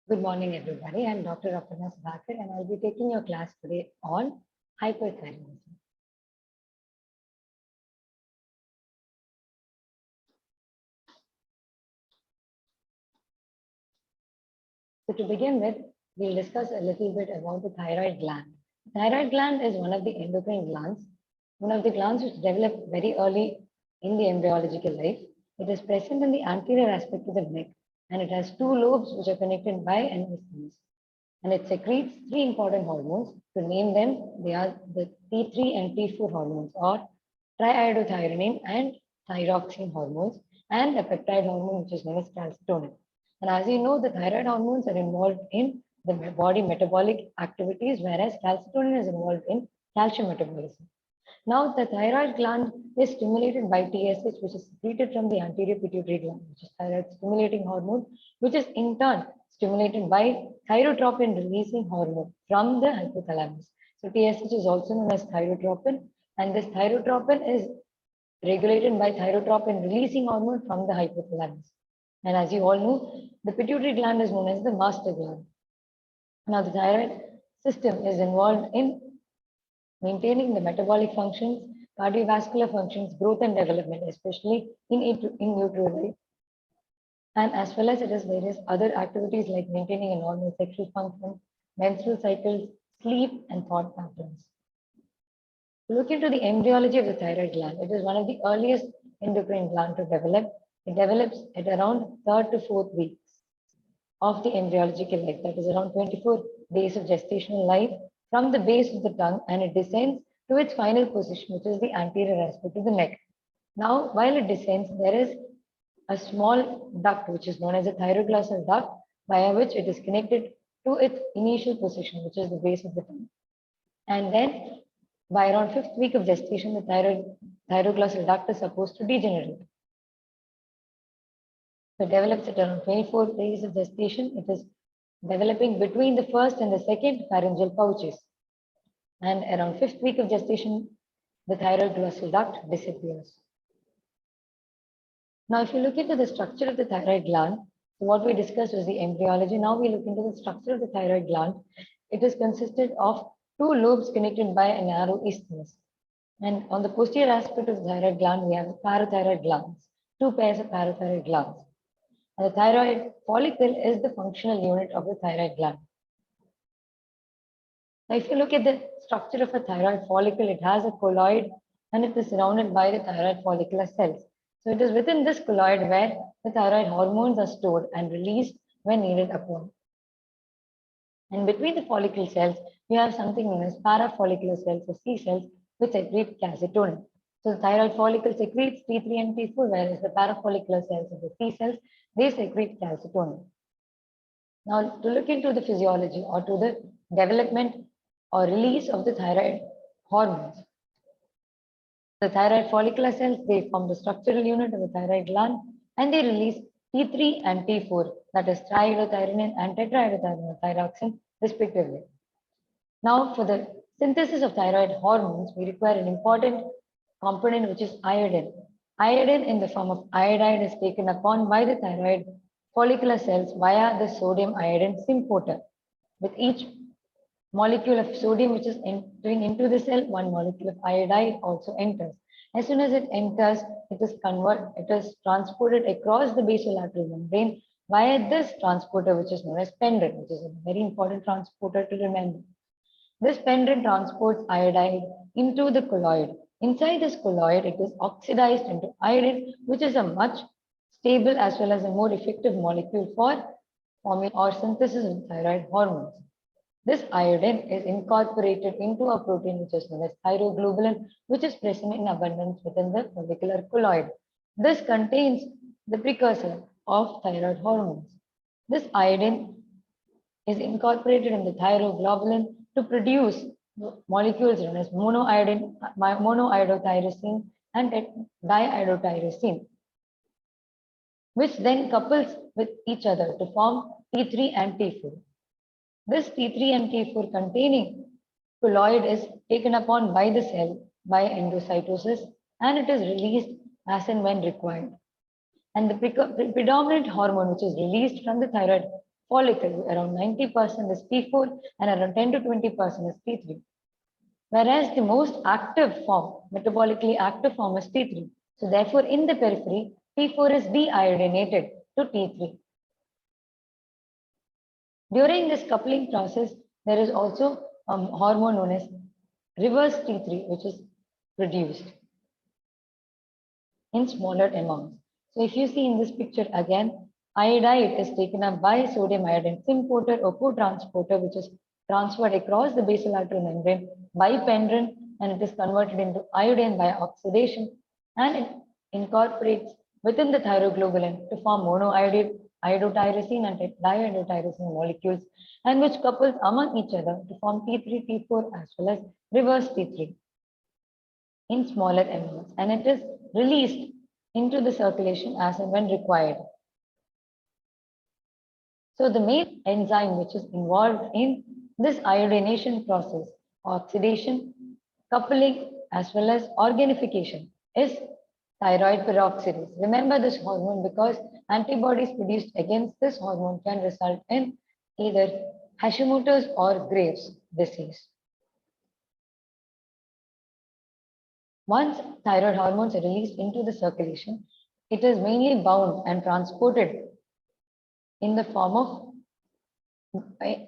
Good morning, everybody. I'm Dr. Aparnna, and I'll be taking your class today on hyperthyroidism. So to begin with, we'll discuss a little bit about the thyroid gland. The thyroid gland is one of the endocrine glands, one of the glands which develop very early in the embryological life. It is present in the anterior aspect of the neck, and it has two lobes which are connected by an isthmus. And it secretes three important hormones. To name them, they are the T3 and T4 hormones, or triiodothyronine and thyroxine hormones, and a peptide hormone which is known as calcitonin. And as you know, the thyroid hormones are involved in the body metabolic activities, whereas calcitonin is involved in calcium metabolism. Now, the thyroid gland is stimulated by TSH, which is secreted from the anterior pituitary gland, which is thyroid stimulating hormone, which is in turn stimulated by thyrotropin releasing hormone from the hypothalamus. So, TSH is also known as thyrotropin, and this thyrotropin is regulated by thyrotropin releasing hormone from the hypothalamus. And as you all know, the pituitary gland is known as the master gland. Now, the thyroid system is involved in maintaining the metabolic functions, cardiovascular functions, growth and development, especially in utero, and as well as it has various other activities like maintaining a normal sexual function, menstrual cycles, sleep, and thought patterns. To look into the embryology of the thyroid gland, it is one of the earliest endocrine gland to develop. It develops at around 3rd to 4th weeks of the embryological life, that is around 24 days of gestational life from the base of the tongue, and it descends to its final position, which is the anterior aspect of the neck. Now, while it descends, there is a small duct, which is known as a thyroglossal duct, via which it is connected to its initial position, which is the base of the tongue. And then, by around 5th week of gestation, the thyroglossal duct is supposed to degenerate. So it develops at around 24 days of gestation. It is developing between the first and the second pharyngeal pouches. And around 5th week of gestation, the thyroglossal duct disappears. Now, if you look into the structure of the thyroid gland, so what we discussed was the embryology. Now we look into the structure of the thyroid gland. It is consisted of two lobes connected by a narrow isthmus. And on the posterior aspect of the thyroid gland, we have parathyroid glands, two pairs of parathyroid glands. And the thyroid follicle is the functional unit of the thyroid gland. Now, if you look at the structure of a thyroid follicle, it has a colloid and it is surrounded by the thyroid follicular cells. So it is within this colloid where the thyroid hormones are stored and released when needed upon. And between the follicle cells, we have something known as parafollicular cells or C cells, which secrete calcitonin. So the thyroid follicle secretes T3 and T4, whereas the parafollicular cells of the C cells, they secrete calcitonin. Now, to look into the physiology or to the development or release of the thyroid hormones. The thyroid follicular cells, they form the structural unit of the thyroid gland, and they release T3 and T4, that is triiodothyronine and tetraiodothyronine thyroxine, respectively. Now, for the synthesis of thyroid hormones, we require an important component, which is iodine. Iodine in the form of iodide is taken upon by the thyroid follicular cells via the sodium iodine symporter. With each molecule of sodium which is entering into the cell, one molecule of iodide also enters. As soon as it enters, it is transported across the basolateral membrane via this transporter, which is known as pendrin, which is a very important transporter to remember. This pendrin transports iodide into the colloid. Inside this colloid, it is oxidized into iodine, which is a much stable as well as a more effective molecule for forming or synthesis of thyroid hormones. This iodine is incorporated into a protein which is known as thyroglobulin, which is present in abundance within the follicular colloid. This contains the precursor of thyroid hormones. This iodine is incorporated in the thyroglobulin to produce molecules known as monoiodotyrosine and diiodotyrosine, which then couples with each other to form T3 and T4. This T3 and T4 containing colloid is taken upon by the cell by endocytosis, and it is released as and when required. And the predominant hormone which is released from the thyroid follicle, around 90% is T4 and around 10 to 20% is T3. Whereas the most active form, metabolically active form is T3. So therefore, in the periphery, T4 is deiodinated to T3. During this coupling process, there is also a hormone known as reverse T3, which is produced in smaller amounts. So if you see in this picture again, iodide is taken up by sodium iodine symporter or co-transporter, which is transferred across the basal-arterial membrane by pendrin, and it is converted into iodine by oxidation, and it incorporates within the thyroglobulin to form monoiodide, iodotyrosine and diiodotyrosine molecules, and which couples among each other to form T3, T4 as well as reverse T3 in smaller amounts, and it is released into the circulation as and when required. So the main enzyme which is involved in this iodination process, oxidation, coupling as well as organification is thyroid peroxidase. Remember this hormone because antibodies produced against this hormone can result in either Hashimoto's or Graves' disease. Once thyroid hormones are released into the circulation, it is mainly bound and transported in the form of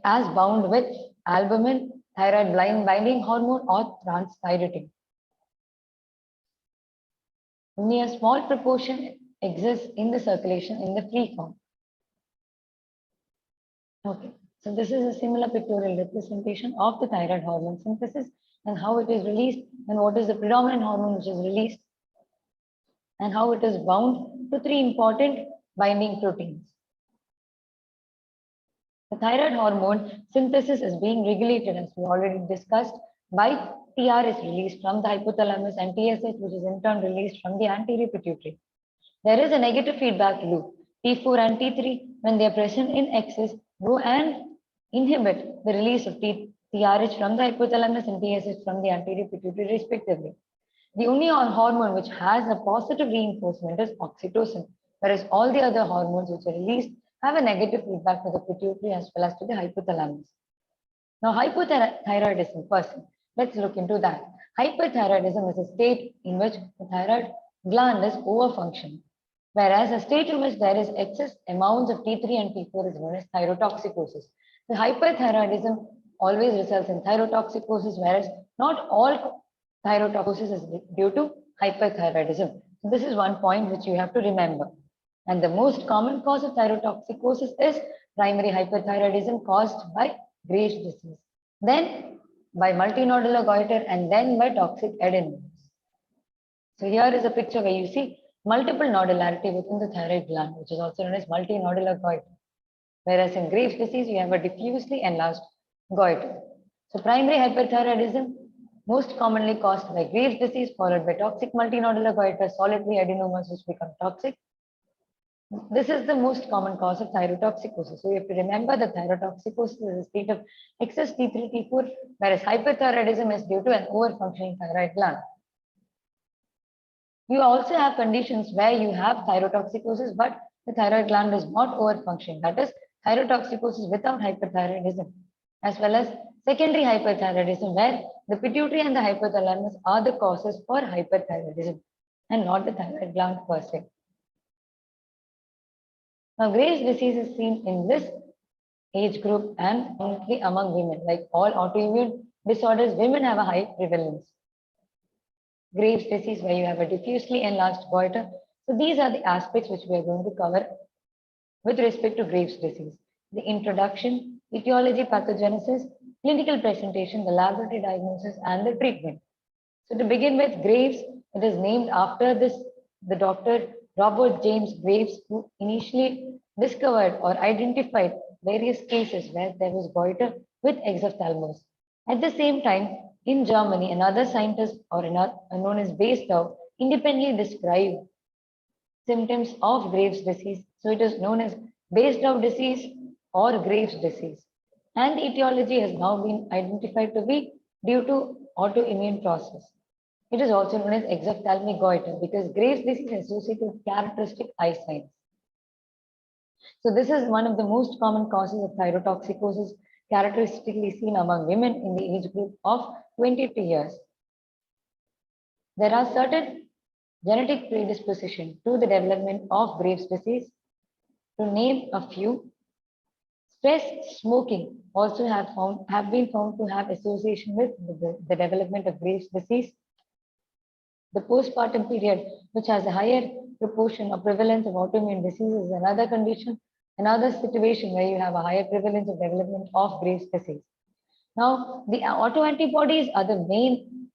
as bound with albumin, thyroid binding hormone or transthyretin. Only a small proportion exists in the circulation in the free form. Okay, so this is a similar pictorial representation of the thyroid hormone synthesis and how it is released and what is the predominant hormone which is released and how it is bound to three important binding proteins. The thyroid hormone synthesis is being regulated, as we already discussed, by TR is released from the hypothalamus and TSH, which is in turn released from the anterior pituitary. There is a negative feedback loop. T4 and T3, when they are present in excess, go and inhibit the release of TRH from the hypothalamus and TSH from the anterior pituitary respectively. The only hormone which has a positive reinforcement is oxytocin, whereas all the other hormones which are released have a negative feedback to the pituitary as well as to the hypothalamus. Now, hypothyroidism first, let's look into that. Hyperthyroidism is a state in which the thyroid gland is overfunctioning, whereas a state in which there is excess amounts of T3 and T4 is known as thyrotoxicosis. The hyperthyroidism always results in thyrotoxicosis, whereas not all thyrotoxicosis is due to hyperthyroidism. So this is one point which you have to remember. And the most common cause of thyrotoxicosis is primary hyperthyroidism caused by Graves' disease, then by multinodular goiter, and then by toxic adenomas. So here is a picture where you see multiple nodularity within the thyroid gland, which is also known as multinodular goiter. Whereas in Graves' disease, you have a diffusely enlarged goiter. So primary hyperthyroidism, most commonly caused by Graves' disease, followed by toxic multinodular goiter, solitary adenomas which become toxic. This is the most common cause of thyrotoxicosis. So you have to remember that thyrotoxicosis is a state of excess T3, T4, whereas hyperthyroidism is due to an overfunctioning thyroid gland. You also have conditions where you have thyrotoxicosis, but the thyroid gland is not overfunctioning. That is thyrotoxicosis without hyperthyroidism, as well as secondary hyperthyroidism, where the pituitary and the hypothalamus are the causes for hyperthyroidism and not the thyroid gland per se. Now, Graves' disease is seen in this age group and mostly among women. Like all autoimmune disorders, women have a high prevalence. Graves' disease, where you have a diffusely enlarged goiter. So these are the aspects which we are going to cover with respect to Graves' disease. The introduction, etiology, pathogenesis, clinical presentation, the laboratory diagnosis, and the treatment. So to begin with, Graves, it is named after the doctor Robert James Graves, who initially discovered or identified various cases where there was goiter with exophthalmos. At the same time, in Germany, another scientist known as Basedow independently described symptoms of Graves' disease. So it is known as Basedow disease or Graves' disease. And the etiology has now been identified to be due to autoimmune process. It is also known as exophthalmic goiter because Graves' disease is associated with characteristic eye signs. So this is one of the most common causes of thyrotoxicosis, characteristically seen among women in the age group of 23 years. There are certain genetic predisposition to the development of Graves' disease. To name a few, stress, smoking also have been found to have association with the development of Graves' disease. The postpartum period, which has a higher proportion or prevalence of autoimmune diseases, is another condition, another situation where you have a higher prevalence of development of Graves' disease. Now, the autoantibodies are the main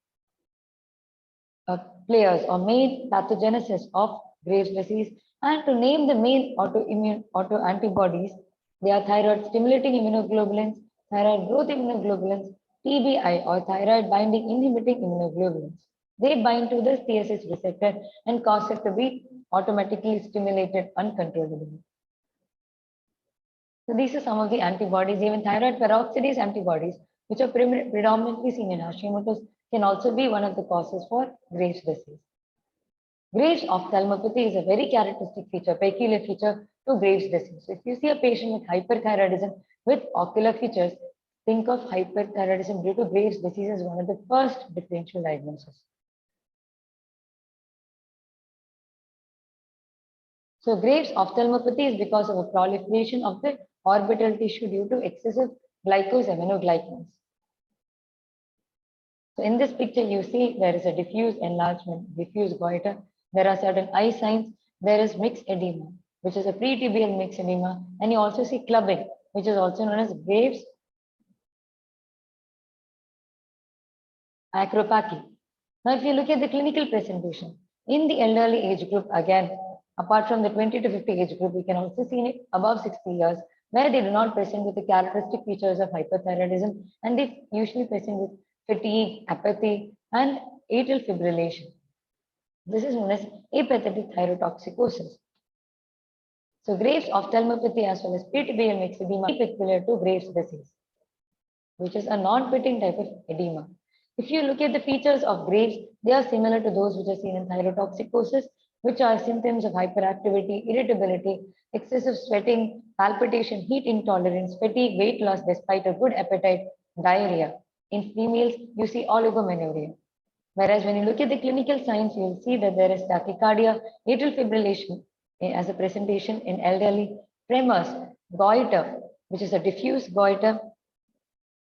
players or main pathogenesis of Graves' disease. And to name the main autoantibodies, they are thyroid stimulating immunoglobulins, thyroid growth immunoglobulins, TBI or thyroid binding inhibiting immunoglobulins. They bind to the TSH receptor and cause it to be automatically stimulated uncontrollably. So these are some of the antibodies. Even thyroid peroxidase antibodies, which are predominantly seen in Hashimoto's, can also be one of the causes for Graves' disease. Graves' ophthalmopathy is a very characteristic feature, peculiar feature to Graves' disease. So if you see a patient with hyperthyroidism with ocular features, think of hyperthyroidism due to Graves' disease as one of the first differential diagnoses. So Graves' ophthalmopathy is because of a proliferation of the orbital tissue due to excessive glycosaminoglycans. So in this picture, you see there is a diffuse enlargement, diffuse goiter. There are certain eye signs. There is mixed edema, which is a pretibial mixed edema. And you also see clubbing, which is also known as Graves' acropathy. Now, if you look at the clinical presentation, in the elderly age group, again, apart from the 20 to 50 age group, we can also see it above 60 years, where they do not present with the characteristic features of hyperthyroidism, and they usually present with fatigue, apathy, and atrial fibrillation. This is known as apathetic thyrotoxicosis. So Graves' ophthalmopathy as well as pretibial mixed edema are peculiar to Graves' disease, which is a non-pitting type of edema. If you look at the features of Graves, they are similar to those which are seen in thyrotoxicosis, which are symptoms of hyperactivity, irritability, excessive sweating, palpitation, heat intolerance, fatigue, weight loss despite a good appetite, diarrhea. In females, you see oligomenorrhea. Whereas when you look at the clinical signs, you'll see that there is tachycardia, atrial fibrillation as a presentation in elderly, tremors, goiter, which is a diffuse goiter,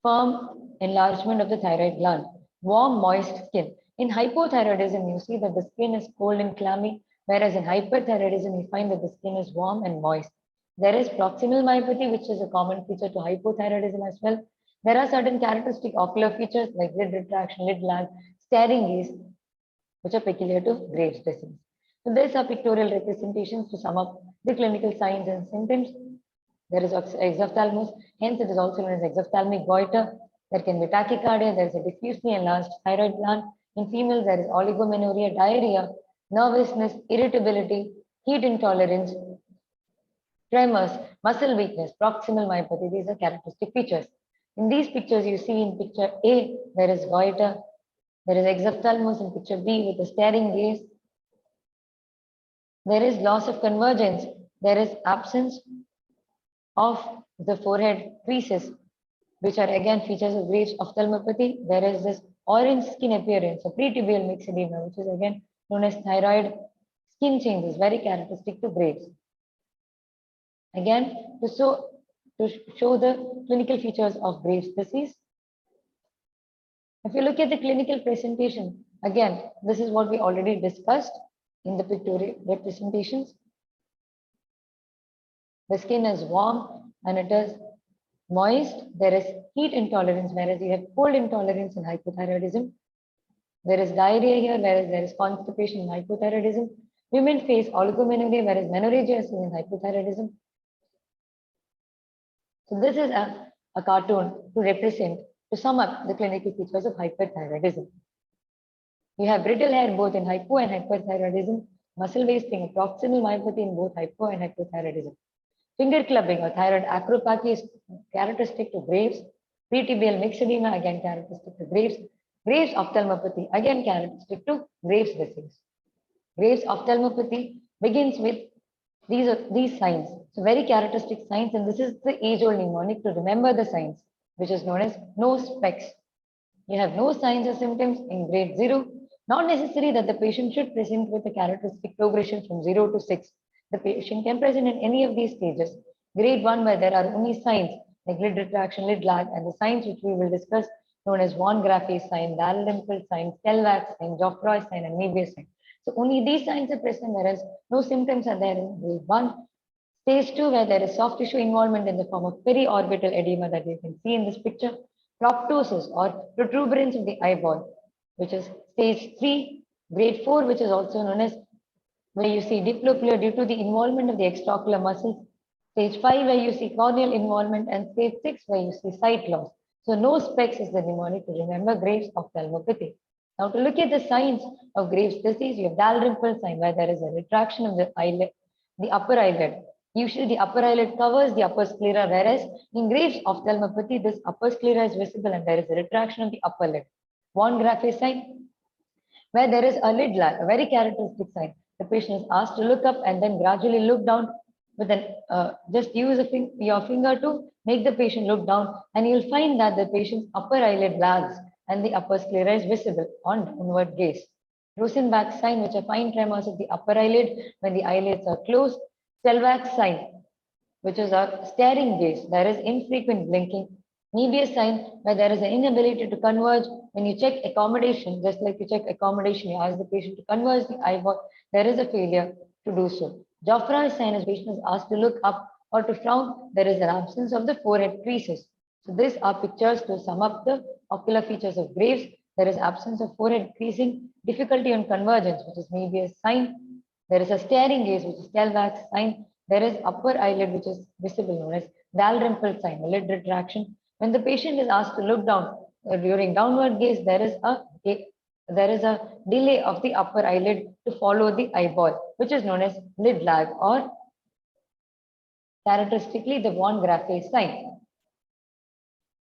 firm enlargement of the thyroid gland, warm, moist skin. In hypothyroidism, you see that the skin is cold and clammy, whereas in hyperthyroidism, you find that the skin is warm and moist. There is proximal myopathy, which is a common feature to hypothyroidism as well. There are certain characteristic ocular features like lid retraction, lid lag, staring gaze, which are peculiar to Graves' disease. So these are pictorial representations to sum up the clinical signs and symptoms. There is exophthalmos, hence it is also known as exophthalmic goiter. There can be tachycardia, there is a diffusely enlarged thyroid gland. In females, there is oligomenorrhea, diarrhea, nervousness, irritability, heat intolerance, tremors, muscle weakness, proximal myopathy. These are characteristic features. In these pictures, you see in picture A, there is goiter, there is exophthalmos in picture B with a staring gaze. There is loss of convergence. There is absence of the forehead creases, which are again features of Graves' ophthalmopathy. There is this orange skin appearance, a pretibial mixed edema, which is again known as thyroid skin changes, very characteristic to Graves. Again, to show the clinical features of Graves' disease. If you look at the clinical presentation, again, this is what we already discussed in the pictorial representations. The skin is warm and it is moist. There is heat intolerance, whereas you have cold intolerance in hypothyroidism. There is diarrhea here, whereas there is constipation in hypothyroidism. Women face oligomenorrhea, whereas menorrhagia is in hypothyroidism. So this is a cartoon to represent, to sum up the clinical features of hyperthyroidism. You have brittle hair both in hypo and hyperthyroidism, muscle wasting, proximal myopathy in both hypo and hypothyroidism. Finger clubbing or thyroid acropathy is characteristic to Graves. Pretibial mixed edema, again characteristic to Graves. Graves' ophthalmopathy, again characteristic to Graves' disease. Graves' ophthalmopathy begins with these signs. So very characteristic signs, and this is the age-old mnemonic to remember the signs, which is known as no specs. You have no signs or symptoms in grade 0. Not necessary that the patient should present with a characteristic progression from 0 to 6. The patient can present in any of these stages. Grade 1, where there are only signs like lid retraction, lid lag, and the signs which we will discuss known as von Graffi sign, Dalrymple sign, Stellwax sign, Geoffroy sign, and Nevius sign. So only these signs are present, whereas no symptoms are there in grade 1. Stage 2, where there is soft tissue involvement in the form of periorbital edema that you can see in this picture. Proptosis or protuberance of the eyeball, which is stage 3. Grade 4, which is also known as where you see diplopia due to the involvement of the extraocular muscles. Stage 5, where you see corneal involvement, and stage 6, where you see sight loss. So no specs is the mnemonic to remember Graves' ophthalmopathy. Now to look at the signs of Graves' disease, you have Dalrymple sign, where there is a retraction of the eyelid, the upper eyelid. Usually the upper eyelid covers the upper sclera, whereas in Graves' ophthalmopathy, this upper sclera is visible and there is a retraction of the upper lid. Von Graffi sign, where there is a lid lag, a very characteristic sign. The patient is asked to look up and then gradually look down with an just use your finger to make the patient look down, and you'll find that the patient's upper eyelid lags and the upper sclera is visible on downward gaze. Rosenbach sign, which are fine tremors of the upper eyelid when the eyelids are closed. Stellwax sign, which is a staring gaze. There is infrequent blinking. Nevius sign, where there is an inability to converge. When you check accommodation, just like you check accommodation, you ask the patient to converge the eyeball, there is a failure to do so. Geoffroy sign, as patient is asked to look up or to frown, there is an absence of the forehead creases. So these are pictures to sum up the ocular features of Graves. There is absence of forehead creasing, difficulty on convergence, which is Nevius sign. There is a staring gaze, which is Stellwax sign. There is upper eyelid, which is visible, known as Dalrymple sign, a lid retraction. When the patient is asked to look down during downward gaze, there is a delay of the upper eyelid to follow the eyeball, which is known as lid lag, or characteristically the von Graffi sign.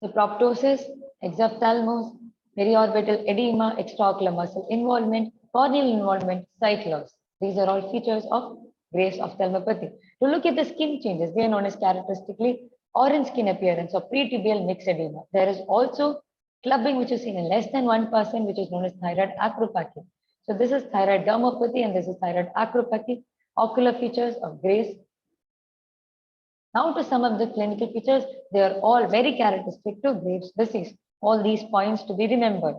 The proptosis, exophthalmos, periorbital edema, extraocular muscle involvement, corneal involvement, sight loss. These are all features of Graves' ophthalmopathy. To look at the skin changes, they are known as characteristically orange skin appearance or pretibial mixed edema. There is also clubbing, which is seen in less than 1%, which is known as thyroid acropathy. So this is thyroid dermopathy and this is thyroid acropathy. Ocular features of Graves. Now to sum up the clinical features, they are all very characteristic to Graves' disease. All these points to be remembered.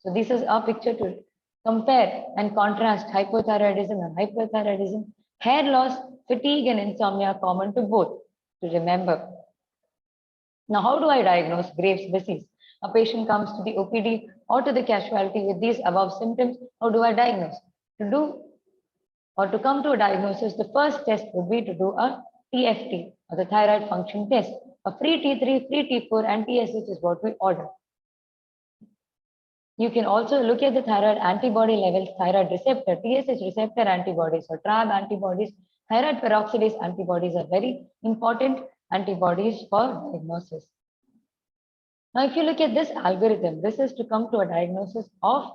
So this is our picture to compare and contrast hypothyroidism and hyperthyroidism. Hair loss, fatigue, and insomnia are common to both, to remember. Now, how do I diagnose Graves' disease? A patient comes to the OPD or to the casualty with these above symptoms. How do I diagnose? To come to a diagnosis, the first test would be to do a TFT, or the thyroid function test. A free T3, free T4, and TSH is what we order. You can also look at the thyroid antibody levels, thyroid receptor, TSH receptor antibodies or TRAB antibodies. Thyroid peroxidase antibodies are very important antibodies for diagnosis. Now, if you look at this algorithm, this is to come to a diagnosis of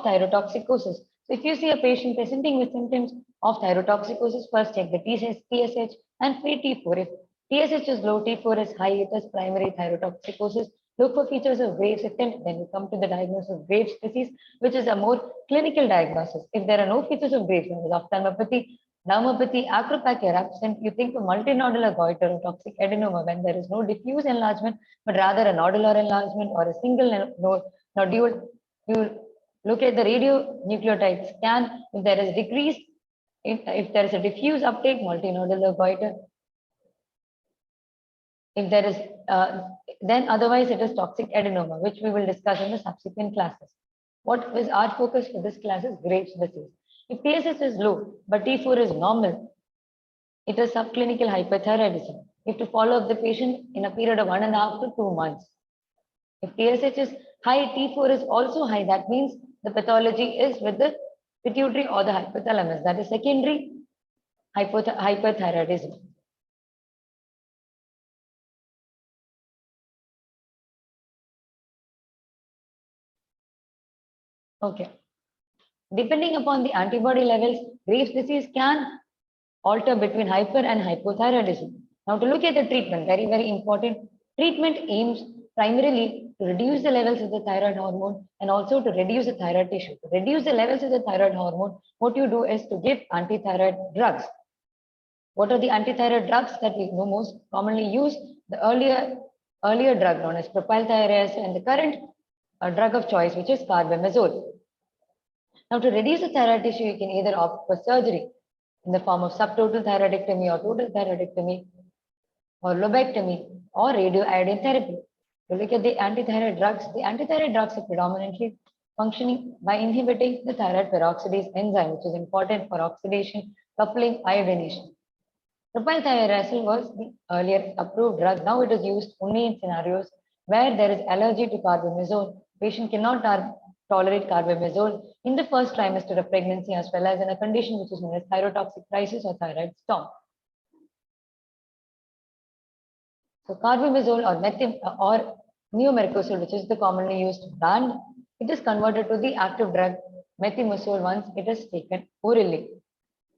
thyrotoxicosis. So if you see a patient presenting with symptoms of thyrotoxicosis, first check the TSH and free T4. If TSH is low, T4 is high, it is primary thyrotoxicosis. Look for features of Graves' attempt, then you come to the diagnosis of Graves' disease, which is a more clinical diagnosis. If there are no features of Graves', there is ophthalmopathy, dermopathy, acropathy are absent, you think of multinodular goiter or toxic adenoma when there is no diffuse enlargement, but rather a nodular enlargement or a single nodule. You look at the radionucleotide scan. If there is decreased, if there is a diffuse uptake, multinodular goiter. If there is, then otherwise it is toxic adenoma, which we will discuss in the subsequent classes. What is our focus for this class is Graves' disease. If TSH is low, but T4 is normal, it is subclinical hyperthyroidism. You have to follow up the patient in a period of 1.5 to 2 months. If TSH is high, T4 is also high, that means the pathology is with the pituitary or the hypothalamus, that is secondary hyperthyroidism. Okay. Depending upon the antibody levels, Graves' disease can alter between hyper and hypothyroidism. Now, to look at the treatment, very, very important. Treatment aims primarily to reduce the levels of the thyroid hormone and also to reduce the thyroid tissue. To reduce the levels of the thyroid hormone, what you do is to give antithyroid drugs. What are the antithyroid drugs that we know most commonly use? The earlier drug known as propylthiouracil and the current drug of choice, which is carbimazole. Now, to reduce the thyroid tissue, you can either opt for surgery in the form of subtotal thyroidectomy or total thyroidectomy or lobectomy or radioiodine therapy. To look at the antithyroid drugs are predominantly functioning by inhibiting the thyroid peroxidase enzyme, which is important for oxidation, coupling, iodination. Propylthiouracil was the earlier approved drug. Now it is used only in scenarios where there is allergy to carbimazole. Patient cannot tolerate carbimazole in the first trimester of pregnancy, as well as in a condition which is known as thyrotoxic crisis or thyroid storm. So carbimazole or neomercosol, which is the commonly used brand, it is converted to the active drug methimazole once it is taken orally.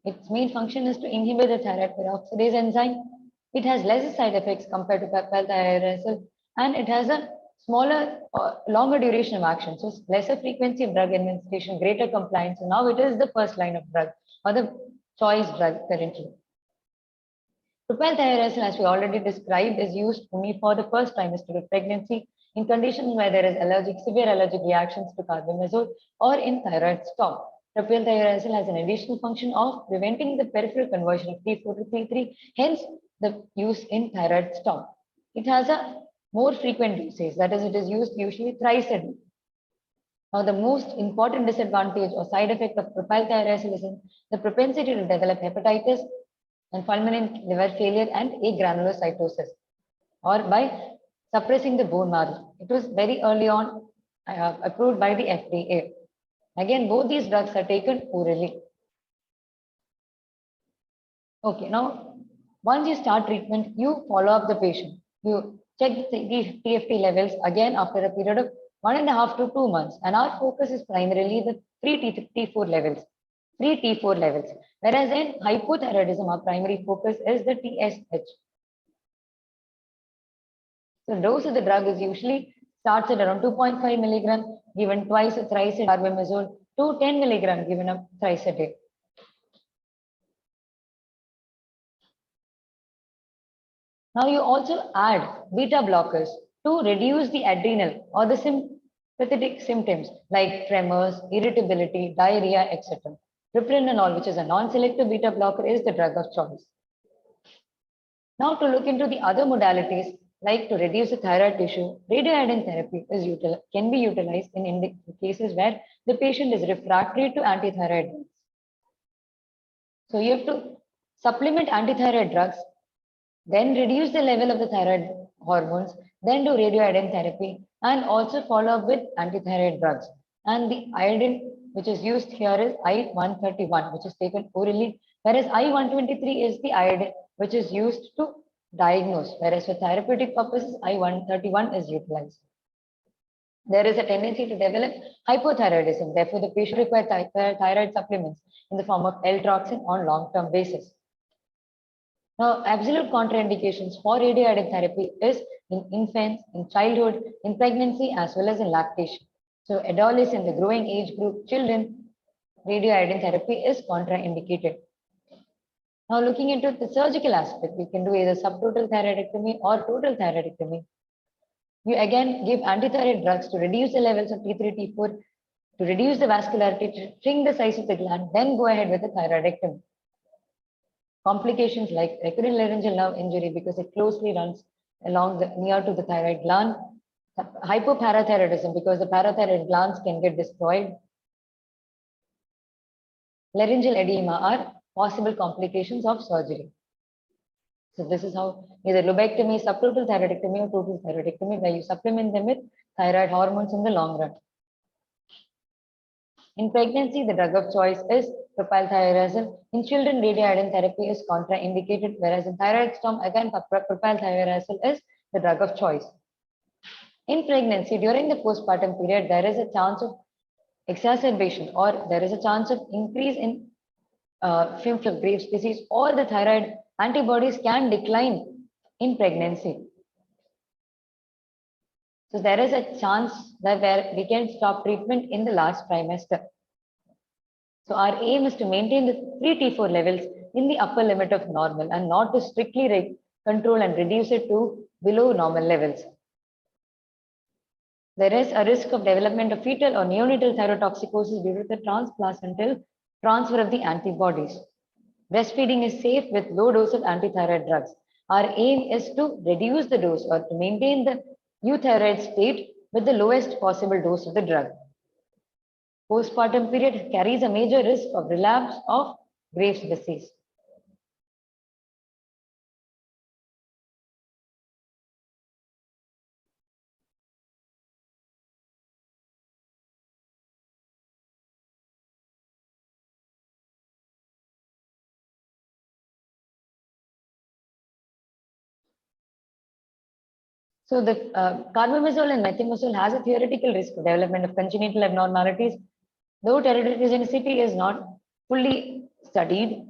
Its main function is to inhibit the thyroid peroxidase enzyme. It has lesser side effects compared to propylthiouracil, and it has a smaller or longer duration of action. So lesser frequency of drug administration, greater compliance. So now it is the first line of drug or the choice drug currently. Propylthiouracil, as we already described, is used only for the first trimester of pregnancy in conditions where there is severe allergic reactions to carbimazole or in thyroid storm. Propylthiouracil has an additional function of preventing the peripheral conversion of T4 to T3, hence the use in thyroid storm. It has a more frequent usage, that is, it is used usually thrice a day. Now, the most important disadvantage or side effect of propylthiouracil is the propensity to develop hepatitis and fulminant liver failure and agranulocytosis, or by suppressing the bone marrow. It was very early on approved by the FDA. Again, both these drugs are taken orally. Okay, now once you start treatment, you follow up the patient. You check the TFT levels again after a period of 1.5 to 2 months. And our focus is primarily the T4 levels. Whereas in hypothyroidism, our primary focus is the TSH. So dose of the drug is usually starts at around 2.5 milligram, given twice or thrice a day, carbimazole to 10 milligram given up thrice a day. Now you also add beta blockers to reduce the adrenal or the sympathetic symptoms like tremors, irritability, diarrhea, etc. Propranolol, which is a non-selective beta blocker, is the drug of choice. Now to look into the other modalities, like to reduce the thyroid tissue, radioiodine therapy can be utilized in cases where the patient is refractory to antithyroid drugs. So you have to supplement antithyroid drugs, then reduce the level of the thyroid hormones, then do radioiodine therapy, and also follow up with antithyroid drugs. And the iodine which is used here is I-131, which is taken orally, whereas I-123 is the iodine which is used to diagnose, whereas for therapeutic purposes, I-131 is utilized. There is a tendency to develop hypothyroidism. Therefore, the patient requires thyroid supplements in the form of L-troxin on long-term basis. Now, absolute contraindications for radioiodine therapy is in infants, in childhood, in pregnancy, as well as in lactation. So, adolescent, the growing age group, children, radioiodine therapy is contraindicated. Now, looking into the surgical aspect, we can do either subtotal thyroidectomy or total thyroidectomy. You again give antithyroid drugs to reduce the levels of T3, T4, to reduce the vascularity, to shrink the size of the gland, then go ahead with the thyroidectomy. Complications like recurrent laryngeal nerve injury, because it closely runs along near to the thyroid gland. Hypoparathyroidism, because the parathyroid glands can get destroyed. Laryngeal edema are possible complications of surgery. So this is how either lobectomy, subtotal thyroidectomy, or total thyroidectomy, where you supplement them with thyroid hormones in the long run. In pregnancy, the drug of choice is propylthiouracil. In children, radioiodine therapy is contraindicated, whereas in thyroid storm, again, propylthiouracil is the drug of choice. In pregnancy, during the postpartum period, there is a chance of exacerbation, or there is a chance of increase in symptom Graves' disease, or the thyroid antibodies can decline in pregnancy. So there is a chance that where we can stop treatment in the last trimester. So our aim is to maintain the 3T4 levels in the upper limit of normal and not to strictly control and reduce it to below normal levels. There is a risk of development of fetal or neonatal thyrotoxicosis due to the transplacental transfer of the antibodies. Breastfeeding is safe with low dose of antithyroid drugs. Our aim is to reduce the dose or to maintain the euthyroid state with the lowest possible dose of the drug. Postpartum period carries a major risk of relapse of Graves' disease. So the carbimazole and methimazole has a theoretical risk of development of congenital abnormalities, though teratogenicity is not fully studied.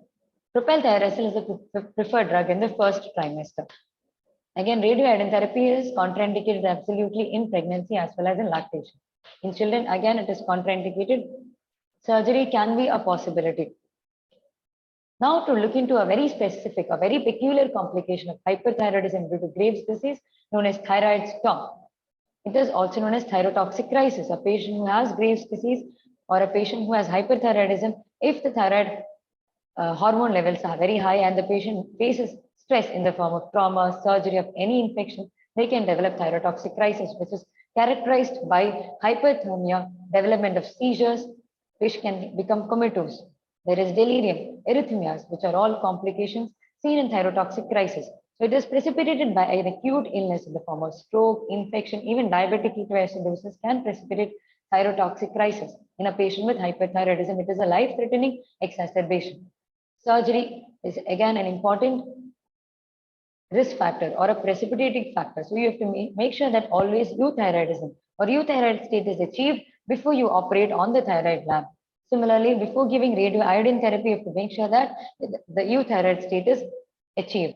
Propylthiouracil is the preferred drug in the first trimester. Again, radioiodine therapy is contraindicated absolutely in pregnancy as well as in lactation. In children, again, it is contraindicated. Surgery can be a possibility. Now to look into a very specific, a very peculiar complication of hyperthyroidism due to Graves' disease known as thyroid storm. It is also known as thyrotoxic crisis. A patient who has Graves' disease or a patient who has hyperthyroidism, if the thyroid hormone levels are very high and the patient faces stress in the form of trauma, surgery, of any infection, they can develop thyrotoxic crisis, which is characterized by hyperthermia, development of seizures, which can become comatose. There is delirium, arrhythmias, which are all complications seen in thyrotoxic crisis. So it is precipitated by an acute illness in the form of stroke, infection, even diabetic ketoacidosis can precipitate thyrotoxic crisis. In a patient with hyperthyroidism, it is a life-threatening exacerbation. Surgery is again an important risk factor or a precipitating factor. So you have to make sure that always euthyroidism or euthyroid state is achieved before you operate on the thyroid gland. Similarly, before giving radioiodine therapy, you have to make sure that the euthyroid state is achieved.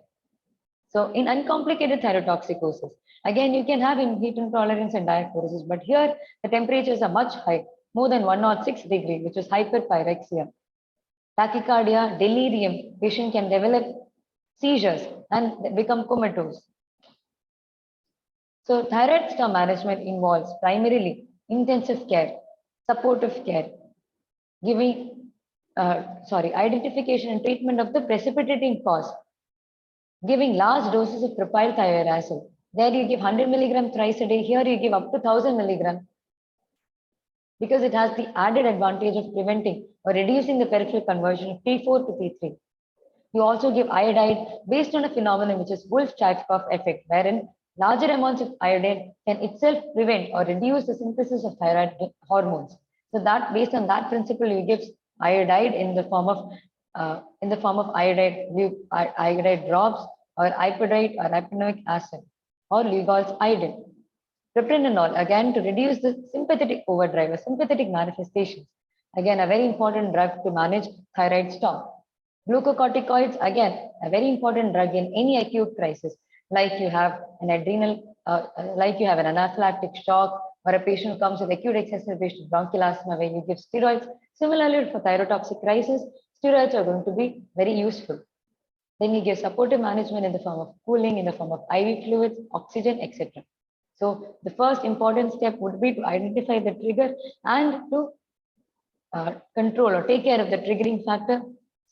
So in uncomplicated thyrotoxicosis, again, you can have heat intolerance and diaphoresis, but here the temperatures are much high, more than 106 degrees, which is hyperpyrexia. Tachycardia, delirium, patient can develop seizures and become comatose. So thyroid storm management involves primarily intensive care, supportive care, identification and treatment of the precipitating cause, giving large doses of propylthiouracil. There you give 100 milligram thrice a day. Here you give up to 1000 milligram because it has the added advantage of preventing or reducing the peripheral conversion of T4 to T3. You also give iodide based on a phenomenon which is Wolff-Chaikoff effect, wherein larger amounts of iodine can itself prevent or reduce the synthesis of thyroid hormones. So that based on that principle, you give iodide in the form of iodide drops or iodide or hypnoic acid or Lugol's iodine. Propranolol, again, to reduce the sympathetic overdrive or sympathetic manifestations. Again, a very important drug to manage thyroid storm. Glucocorticoids, again, a very important drug in any acute crisis, like you have an anaphylactic shock, or a patient who comes with acute exacerbation of bronchial asthma where you give steroids. Similarly, for thyrotoxic crisis, steroids are going to be very useful. Then you give supportive management in the form of cooling, in the form of IV fluids, oxygen, etc. So the first important step would be to identify the trigger and to control or take care of the triggering factor.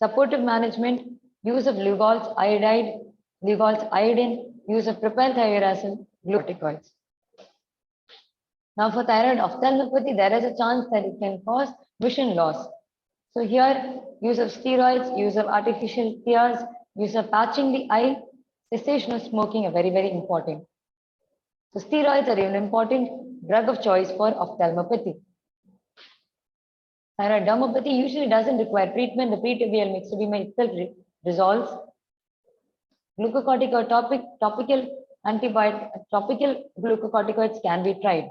Supportive management, use of Lugol's iodine, use of propylthiouracil, glucocorticoids. Now for thyroid ophthalmopathy, there is a chance that it can cause vision loss. So here, use of steroids, use of artificial tears, use of patching the eye, cessation of smoking are very, very important. So steroids are an important drug of choice for ophthalmopathy. Thyroid dermopathy usually doesn't require treatment. The pretibial myxedema itself resolves. Glucocorticoid topical glucocorticoids can be tried.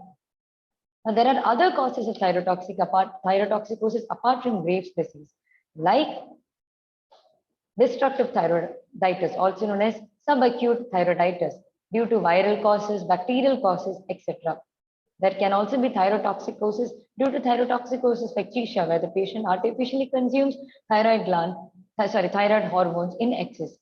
Now, there are other causes of thyrotoxicosis apart from Graves' disease, like destructive thyroiditis, also known as subacute thyroiditis, due to viral causes, bacterial causes, etc. There can also be thyrotoxicosis due to thyrotoxicosis factitia, where the patient artificially consumes thyroid hormones in excess.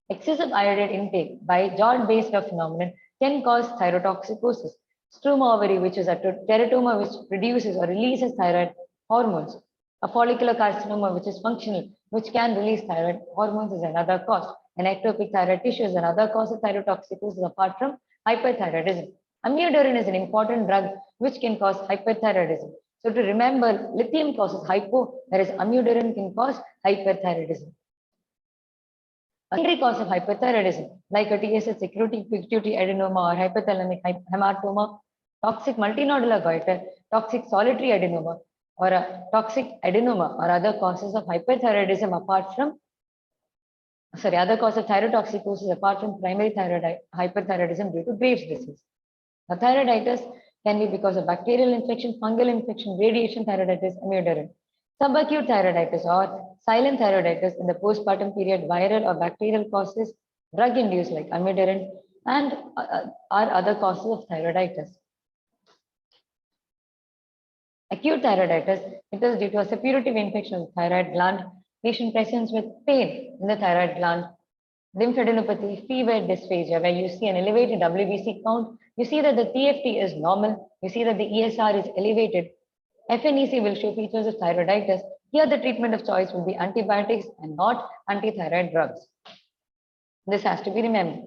Excessive iodide intake by jod-based phenomenon can cause thyrotoxicosis. Struma ovary, which is a teratoma which produces or releases thyroid hormones. A follicular carcinoma, which is functional, which can release thyroid hormones, is another cause. An ectopic thyroid tissue is another cause of thyrotoxicosis apart from hyperthyroidism. Amiodarone is an important drug which can cause hyperthyroidism. So to remember, lithium causes hypo, whereas amiodarone can cause hyperthyroidism. A secondary cause of hyperthyroidism, like a TSH secreting pituitary adenoma or hypothalamic hematoma, toxic multinodular goiter, toxic solitary adenoma, or a toxic adenoma, or other causes of hyperthyroidism other cause of thyrotoxicosis apart from primary hyperthyroidism due to Graves' disease. Now, thyroiditis can be because of bacterial infection, fungal infection, radiation thyroiditis, amiodarone. Subacute thyroiditis or silent thyroiditis in the postpartum period, viral or bacterial causes, drug-induced like amiodarone, and are other causes of thyroiditis. Acute thyroiditis, it is due to a suppurative infection of the thyroid gland, patient presents with pain in the thyroid gland, lymphadenopathy, fever, dysphagia, where you see an elevated WBC count, you see that the TFT is normal, you see that the ESR is elevated. FNEC will show features of thyroiditis. Here, the treatment of choice will be antibiotics and not antithyroid drugs. This has to be remembered.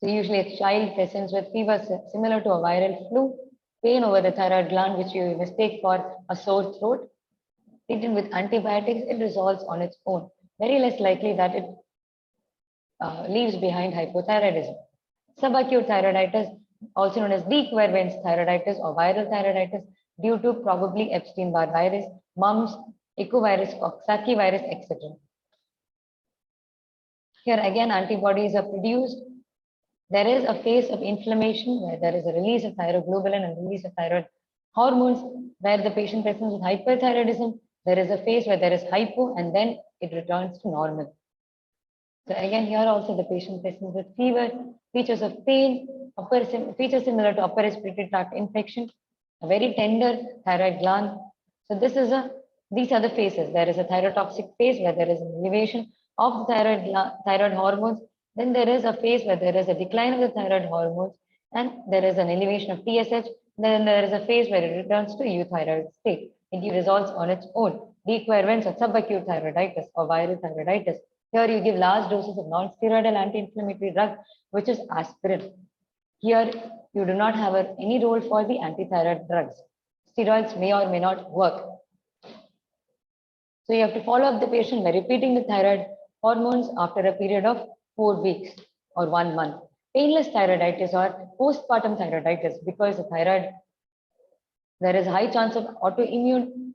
So, usually a child presents with fever similar to a viral flu, pain over the thyroid gland, which you mistake for a sore throat. Treated with antibiotics, it resolves on its own. Very less likely that it leaves behind hypothyroidism. Subacute thyroiditis, also known as dequervence thyroiditis or viral thyroiditis, due to probably Epstein-Barr virus, mumps, echovirus, Coxsackie virus, etc. Here again, antibodies are produced. There is a phase of inflammation where there is a release of thyroglobulin and release of thyroid hormones, where the patient presents with hyperthyroidism. There is a phase where there is hypo and then it returns to normal. So again, here also the patient presents with fever, features of pain, features similar to upper respiratory tract infection, a very tender thyroid gland. So these are the phases. There is a thyrotoxic phase where there is an elevation of the thyroid hormones. Then there is a phase where there is a decline of the thyroid hormones and there is an elevation of TSH. Then there is a phase where it returns to euthyroid state. It resolves on its own. Dequervence or subacute thyroiditis or viral thyroiditis. Here you give large doses of non-steroidal anti-inflammatory drug, which is aspirin. Here you do not have any role for the antithyroid drugs. Steroids may or may not work. So you have to follow up the patient by repeating the thyroid hormones after a period of 4 weeks or 1 month. Painless thyroiditis or postpartum thyroiditis, because the thyroid, there is a high chance of autoimmune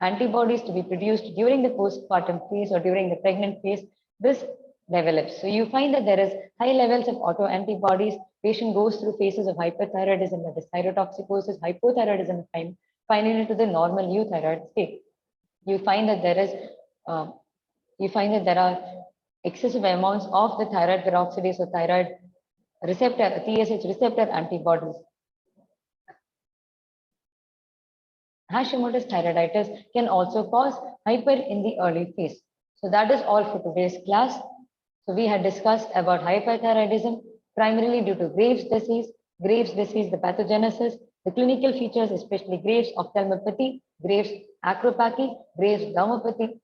antibodies to be produced during the postpartum phase or during the pregnant phase. This develops. So you find that there is high levels of autoantibodies. Patient goes through phases of hyperthyroidism, that is thyrotoxicosis, hypothyroidism, finally to the normal euthyroid state. You find that there are excessive amounts of the thyroid peroxidase or thyroid receptor, TSH receptor antibodies. Hashimoto's thyroiditis can also cause hyper in the early phase. So that is all for today's class. So we had discussed about hyperthyroidism primarily due to Graves' disease, the pathogenesis, the clinical features, especially Graves' ophthalmopathy, Graves' acropathy, Graves' dermopathy,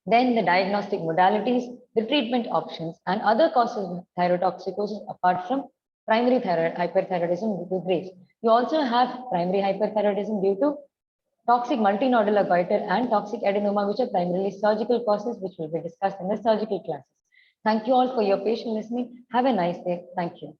then the diagnostic modalities, the treatment options, and other causes of thyrotoxicosis apart from primary hyperthyroidism due to Graves'. You also have primary hyperthyroidism due to toxic multinodular goiter and toxic adenoma, which are primarily surgical causes, which will be discussed in the surgical classes. Thank you all for your patient listening. Have a nice day. Thank you.